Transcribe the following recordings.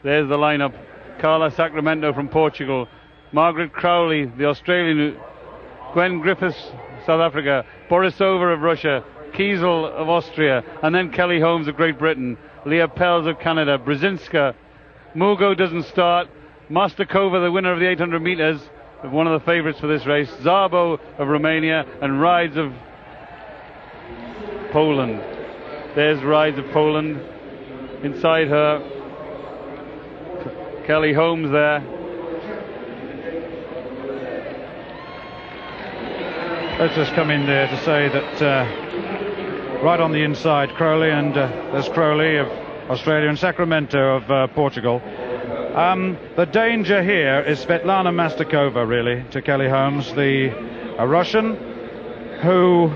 There's the lineup. Carla Sacramento from Portugal, Margaret Crowley, the Australian, Gwen Griffiths, South Africa, Borisova of Russia, Kiesel of Austria, and then Kelly Holmes of Great Britain, Leah Pels of Canada, Brzezinska. Mugo doesn't start. Mastakova, the winner of the 800 meters, one of the favorites for this race, Szabo of Romania, and Rides of Poland. There's Rides of Poland. Inside her, Kelly Holmes there. Let's just come in there to say that right on the inside, Crowley, and there's Crowley of Australia and Sacramento of Portugal. The danger here is Svetlana Mastakova, really, to Kelly Holmes, a Russian who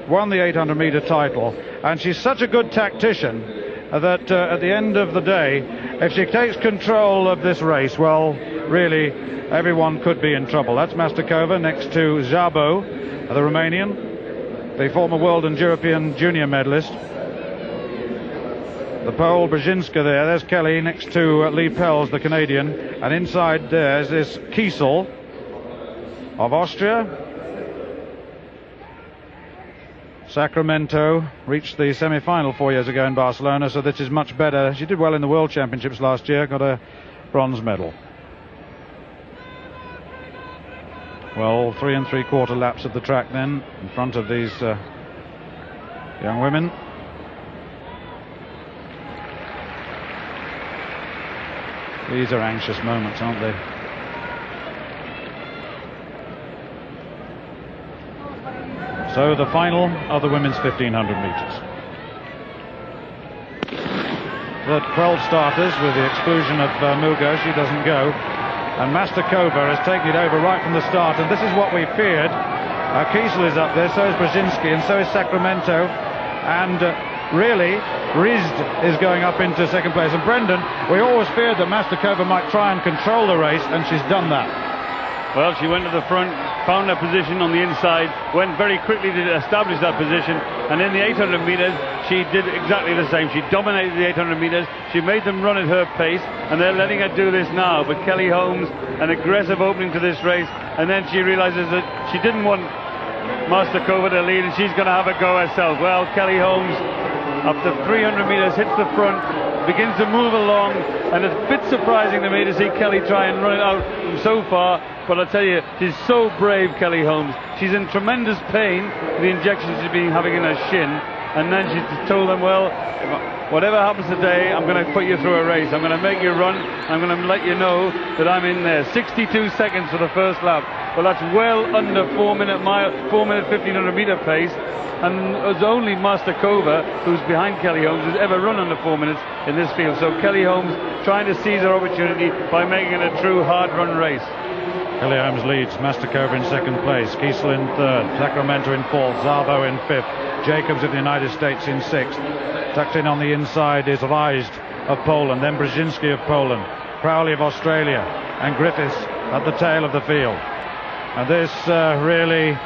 won the 800-meter title, and she's such a good tactician that at the end of the day, if she takes control of this race, well, really, everyone could be in trouble. That's Mastakova next to Szabo, the Romanian, the former world and European junior medalist. The Pole, Brzezinska there. There's Kelly next to Lee Pels, the Canadian. And inside there is this Kiesel of Austria. Sacramento reached the semi-final 4 years ago in Barcelona, so this is much better. She did well in the World Championships last year, got a bronze medal. Well, 3 3/4 laps of the track then, in front of these young women. These are anxious moments, aren't they? So the final of the women's 1500 meters. The 12 starters, with the exclusion of Mugo, she doesn't go. And Mastakova has taken it over right from the start, and this is what we feared. Kiesel is up there, so is Brzezinski, and so is Sacramento. And really, Rizd is going up into second place. And Brendan, we always feared that Mastakova might try and control the race, and she's done that. Well, she went to the front, found her position on the inside, went very quickly to establish that position, and in the 800 meters, she did exactly the same. She dominated the 800 meters, she made them run at her pace, and they're letting her do this now. But Kelly Holmes, an aggressive opening to this race, and then she realizes that she didn't want Mastakova to lead, and she's going to have a go herself. Well, Kelly Holmes, after 300 meters, hits the front, begins to move along, and it's a bit surprising to me to see Kelly try and run it out from so far. But I tell you, she's so brave, Kelly Holmes. She's in tremendous pain for the injections she's been having in her shin, and then she's told them, well, whatever happens today, I'm going to put you through a race. I'm going to make you run. I'm going to let you know that I'm in there. 62 seconds for the first lap. Well, that's well under 4 minute 1500 meter pace. And it's only Mastakova, who's behind Kelly Holmes, who's ever run under 4 minutes in this field. So Kelly Holmes trying to seize her opportunity by making it a true hard-run race. Kelly Holmes leads, Mastakova in second place, Kiesel in third, Sacramento in fourth, Szabo in fifth, Jacobs of the United States in sixth. Tucked in on the inside is Rizd of Poland, then Brzezinski of Poland, Crowley of Australia, and Griffiths at the tail of the field. And this really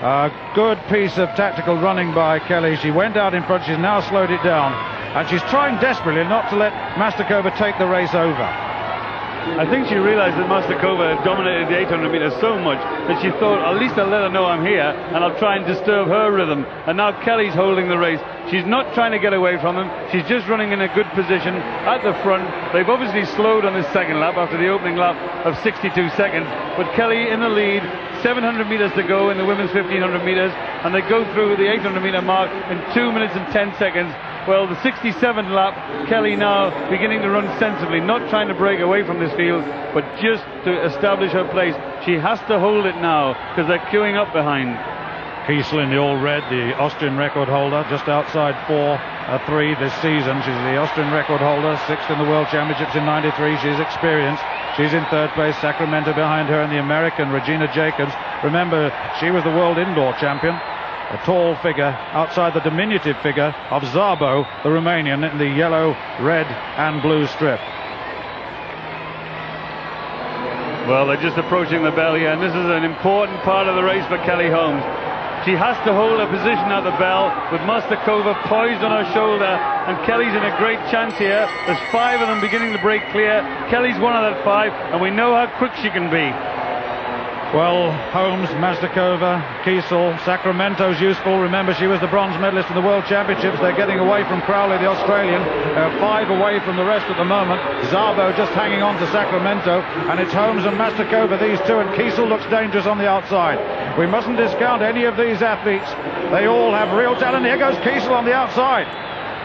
a good piece of tactical running by Kelly. She went out in front, she's now slowed it down, and she's trying desperately not to let Mastakova take the race over. I think she realized that Mastakova had dominated the 800 meters so much that she thought, at least I'll let her know I'm here and I'll try and disturb her rhythm. And now Kelly's holding the race. She's not trying to get away from him. She's just running in a good position at the front. They've obviously slowed on this second lap after the opening lap of 62 seconds. But Kelly in the lead, 700 meters to go in the women's 1500 meters, and they go through the 800 meter mark in 2 minutes and 10 seconds. Well, the 67th lap, Kelly now beginning to run sensibly, not trying to break away from this field, but just to establish her place. She has to hold it now because they're queuing up behind. Kiesel in the all red, the Austrian record holder, just outside 4-3 this season. She's the Austrian record holder, sixth in the World Championships in '93. She's experienced. She's in third place, Sacramento behind her, and the American Regina Jacobs. Remember, she was the world indoor champion. A tall figure outside the diminutive figure of Szabo, the Romanian, in the yellow, red and blue strip. Well, they're just approaching the bell here, and this is an important part of the race for Kelly Holmes. She has to hold her position at the bell with Mastakova poised on her shoulder, and Kelly's in a great chance here. There's 5 of them beginning to break clear. Kelly's one of that 5, and we know how quick she can be. Well, Holmes, Mastakova, Kiesel, Sacramento's useful. Remember, she was the bronze medalist in the World Championships. They're getting away from Crowley, the Australian. 5 away from the rest at the moment. Szabo just hanging on to Sacramento, and it's Holmes and Mastakova, these two, and Kiesel looks dangerous on the outside. We mustn't discount any of these athletes. They all have real talent. Here goes Kiesel on the outside.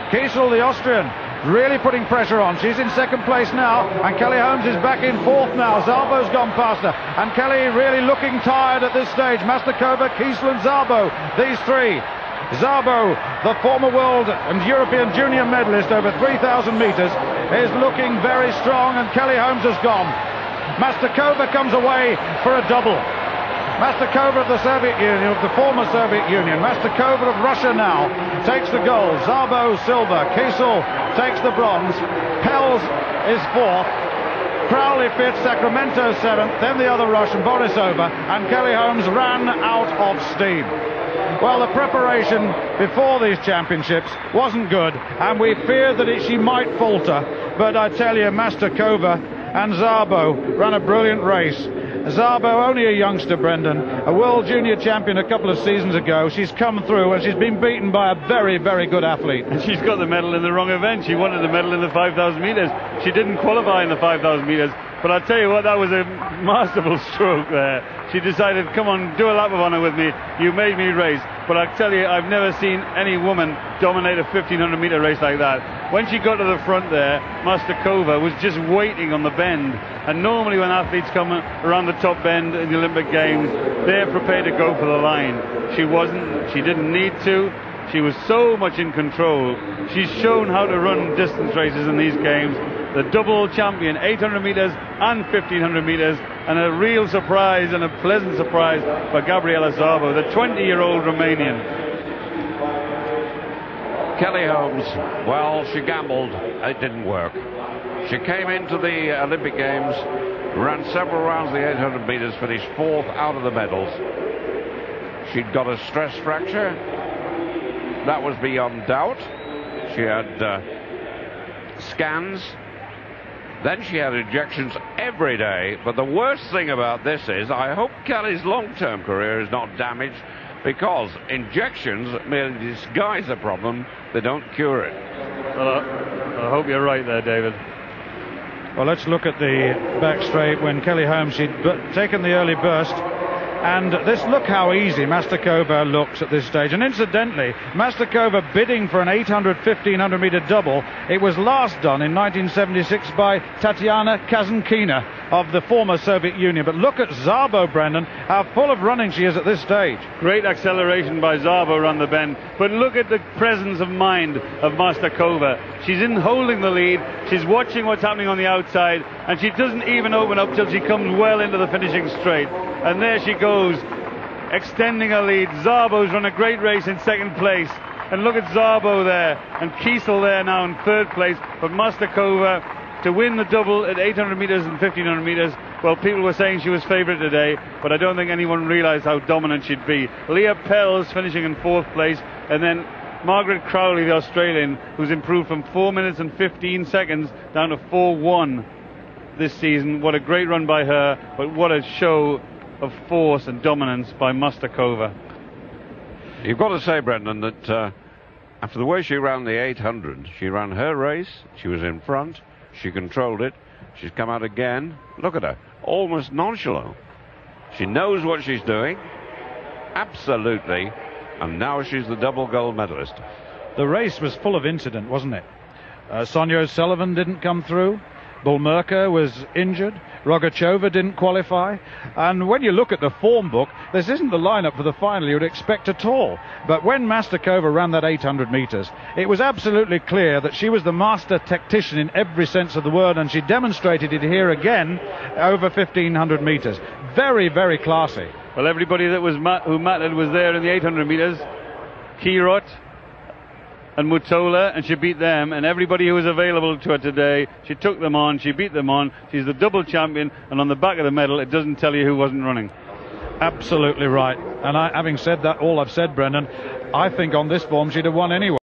Kiesel, the Austrian, really putting pressure on. She's in second place now, and Kelly Holmes is back in fourth now. Szabo's gone past her, and Kelly really looking tired at this stage. Mastakova, Kiesel and Szabo, these 3. Szabo, the former world and European junior medalist over 3,000 metres, is looking very strong, and Kelly Holmes has gone. Mastakova comes away for a double. Mastakova of the Soviet Union, of the former Soviet Union. Mastakova of Russia now takes the gold. Szabo silver. Kiesel takes the bronze. Pels is 4th. Crowley 5th. Sacramento 7th. Then the other Russian, Borisova. And Kelly Holmes ran out of steam. Well, the preparation before these championships wasn't good, and we feared that she might falter. But I tell you, Mastakova and Szabo ran a brilliant race. Szabo, only a youngster, Brendan, a world junior champion a couple of seasons ago. She's come through, and she's been beaten by a very, very good athlete. And she's got the medal in the wrong event. She wanted the medal in the 5,000 metres. She didn't qualify in the 5,000 metres. But I'll tell you what, that was a masterful stroke there. She decided, come on, do a lap of honour with me. You made me race. But I tell you, I've never seen any woman dominate a 1,500 metre race like that. When she got to the front there, Mastakova was just waiting on the bend. And normally when athletes come around the top bend in the Olympic Games, they're prepared to go for the line. She wasn't. She didn't need to. She was so much in control. She's shown how to run distance races in these games. The double champion, 800 metres and 1,500 metres, and a real surprise and a pleasant surprise for Gabriela Szabo, the 20-year-old Romanian. Kelly Holmes, well, she gambled. It didn't work. She came into the Olympic Games, ran several rounds of the 800 metres, finished 4th out of the medals. She'd got a stress fracture. That was beyond doubt. She had scans. Then she had injections every day. But the worst thing about this is, I hope Kelly's long-term career is not damaged, because injections merely disguise the problem. They don't cure it. Well, I hope you're right there, David. Well, let's look at the back straight when Kelly Holmes, she'd taken the early burst. And look how easy Mastakova looks at this stage. And incidentally, Mastakova bidding for an 800, 1,500 metre double. It was last done in 1976 by Tatiana Kazankina of the former Soviet Union. But look at Szabo, Brendan, how full of running she is at this stage. Great acceleration by Szabo around the bend. But look at the presence of mind of Mastakova. She's in holding the lead. She's watching what's happening on the outside. And she doesn't even open up till she comes well into the finishing straight. And there she goes, extending her lead. Szabo's run a great race in second place. And look at Szabo there, and Kiesel there now in third place. But Mastakova to win the double at 800 metres and 1,500 metres. Well, people were saying she was favourite today, but I don't think anyone realised how dominant she'd be. Leah Pels finishing in fourth place, and then Margaret Crowley, the Australian, who's improved from 4 minutes and 15 seconds down to 4:1 this season. What a great run by her, but what a show of force and dominance by Mastakova. You've got to say, Brendan, that after the way she ran the 800, she ran her race, she was in front, she controlled it, she's come out again. Look at her, almost nonchalant. She knows what she's doing, absolutely, and now she's the double gold medalist. The race was full of incident, wasn't it? Sonia O'Sullivan didn't come through. Bulmerka was injured. Rogachova didn't qualify. And when you look at the form book, this isn't the lineup for the final you would expect at all. But when Mastakova ran that 800 metres, it was absolutely clear that she was the master tactician in every sense of the word, and she demonstrated it here again over 1,500 metres. Very, very classy. Well, everybody that was who mattered was there in the 800 metres. Kirot and Mutola, and she beat them, and everybody who was available to her today, she took them on, she beat them on. She's the double champion, and on the back of the medal it doesn't tell you who wasn't running. Absolutely right. And having said that, all I've said, Brendan, I think on this form she'd have won anyway.